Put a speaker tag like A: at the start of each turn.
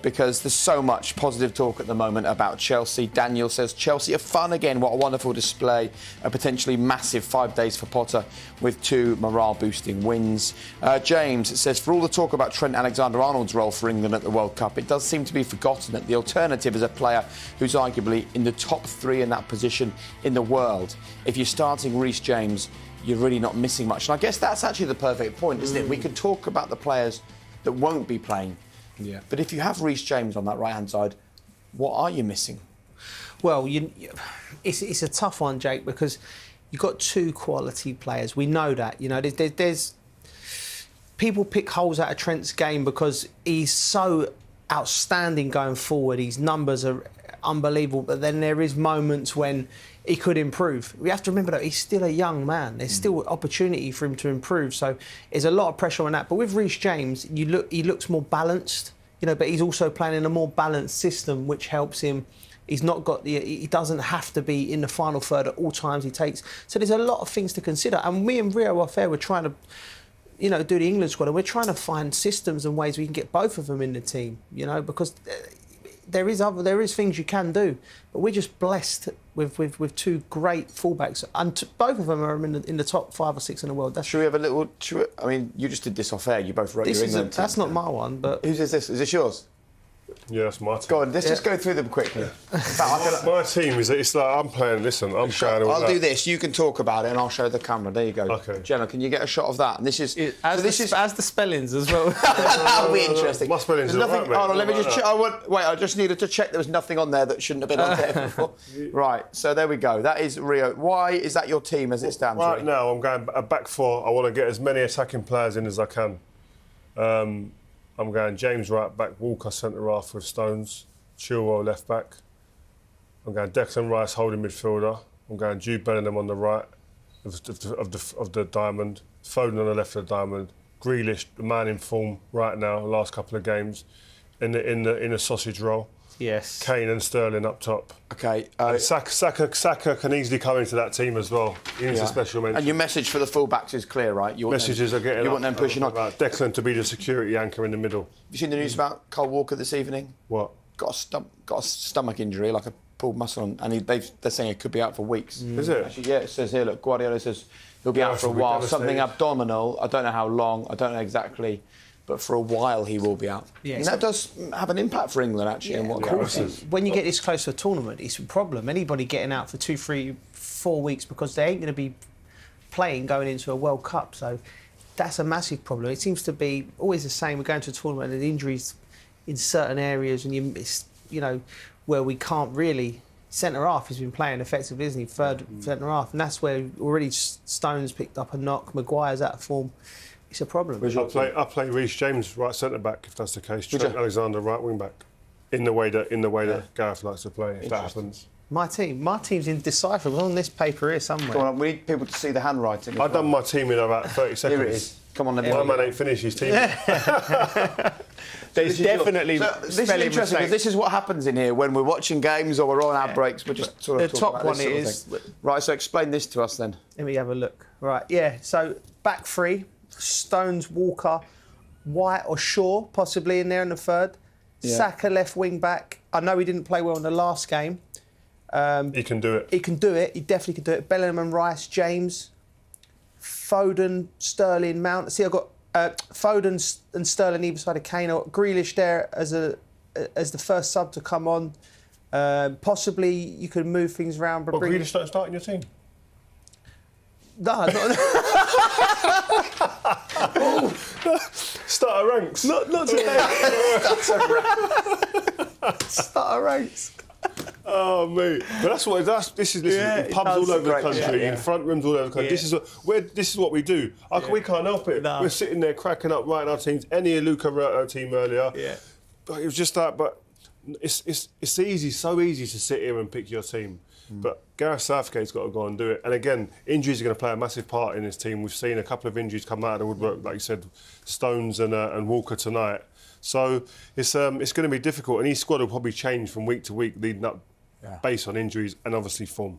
A: Because there's so much positive talk at the moment about Chelsea. Daniel says Chelsea are fun again. What a wonderful display. A potentially massive 5 days for Potter with 2 morale-boosting wins. James says, for all the talk about Trent Alexander-Arnold's role for England at the World Cup, it does seem to be forgotten that the alternative is a player who's arguably in the top 3 in that position in the world. If you're starting Reece James, you're really not missing much. And I guess that's actually the perfect point, isn't it? We could talk about the players that won't be playing. Yeah. But if you have Reece James on that right-hand side, what are you missing?
B: Well, it's a tough one, Jake, because you've got 2 quality players. We know that. You know, there's people pick holes out of Trent's game because he's so outstanding going forward. His numbers are unbelievable, but then there is moments when he could improve. We have to remember that he's still a young man. There's still opportunity for him to improve. So there's a lot of pressure on that. But with Reece James, he looks more balanced, you know, but he's also playing in a more balanced system, which helps him. He doesn't have to be in the final third at all times he takes. So there's a lot of things to consider. And me and Rio are fair. We're trying to, you know, do the England squad, and we're trying to find systems and ways we can get both of them in the team, you know, because there is things you can do, but we're just blessed with 2 great fullbacks, and both of them are in the top 5 or 6 in the world.
A: Should we have a little? I mean, you just did this off air. You both wrote your England team.
B: That's not my one, but
A: whose is this? Is this yours?
C: Yeah, that's my team.
A: Go on, let's just go through them quickly.
C: My team is, it's like, I'm playing, listen, I'm going all
A: I'll
C: that.
A: do this, you can talk about it and I'll show the camera. There you go.
C: Okay.
A: Gemma, can you get a shot of that? And this is...
B: As the spellings as well.
A: That'll be interesting.
C: My spellings are
A: nothing,
C: right, mate.
A: hold on, let me just check. I just needed to check there was nothing on there that shouldn't have been on there before. Right, so there we go. That is Rio. Why is that your team as it stands?
C: Right now, I'm going a back 4. I want to get as many attacking players in as I can. I'm going James right back, Walker centre half with Stones, Chilwell left back. I'm going Declan Rice holding midfielder. I'm going Jude Bellingham on the right of the diamond, Foden on the left of the diamond, Grealish, the man in form right now, last couple of games, in the sausage roll.
B: Yes.
C: Kane and Sterling up top.
A: Okay.
C: Saka can easily come into that team as well. He's a special mention.
A: And your message for the fullbacks is clear, right?
C: Messages are getting.
A: You want them pushing on.
C: Declan to be the security anchor in the middle.
A: Have you seen the news about Cole Walker this evening?
C: What?
A: Got a stomach injury, like a pulled muscle, and they're saying it could be out for weeks.
C: Is it?
A: Actually, yeah, it says here. Look, Guardiola says he'll be out for a while. Something abdominal. I don't know how long. I don't know exactly. But for a while he will be out. Yeah, and that does have an impact for England, actually. Yeah, and what
B: when you get this close to a tournament, it's a problem. Anybody getting out for 2, 3, 4 weeks because they ain't going to be playing going into a World Cup. So that's a massive problem. It seems to be always the same. We're going to a tournament and injuries in certain areas, and you know where we can't really. Centre half has been playing effectively, isn't he? Third centre half, and that's where already Stones picked up a knock. Maguire's out of form. It's a problem.
C: I play Reece James right centre back if that's the case. Trent Alexander right wing back, in the way that Gareth likes to play. If that happens. My
B: team's indecipherable on this paper here somewhere.
A: Come on, we need people to see the handwriting.
C: I've done my team in about 30 seconds.
A: Here it is. Come on, then.
C: My man ain't finished his team.
B: There's definitely
A: this is interesting because this is what happens in here when we're watching games or we're on our breaks. We're just sort of
B: the top one is
A: right. So explain this to us then.
B: Let me have a look. Right, yeah. So back 3. Stones, Walker, White or Shaw possibly in there in the third. Yeah. Saka left wing back. I know he didn't play well in the last game.
C: He can do it.
B: He can do it. He definitely can do it. Bellingham and Rice, James, Foden, Sterling, Mount. See, I've got Foden and Sterling either side of Kane. I've got Grealish there as the first sub to come on. Possibly you could move things around.
C: But Grealish don't start in your team?
B: No,
C: Starter ranks.
B: Not today. Starter ranks.
C: Oh mate, but this is pubs all over the country, in front rooms all over the country. This is what we do. We can't help it. No. We're sitting there cracking up, writing our teams. Any Luca wrote our team earlier. Yeah. But it was just that. But it's easy, so easy to sit here and pick your team. But Gareth Southgate's got to go and do it. And again, injuries are going to play a massive part in this team. We've seen a couple of injuries come out of the woodwork, like you said, Stones and Walker tonight. So it's going to be difficult. And his squad will probably change from week to week, leading up based on injuries and obviously form.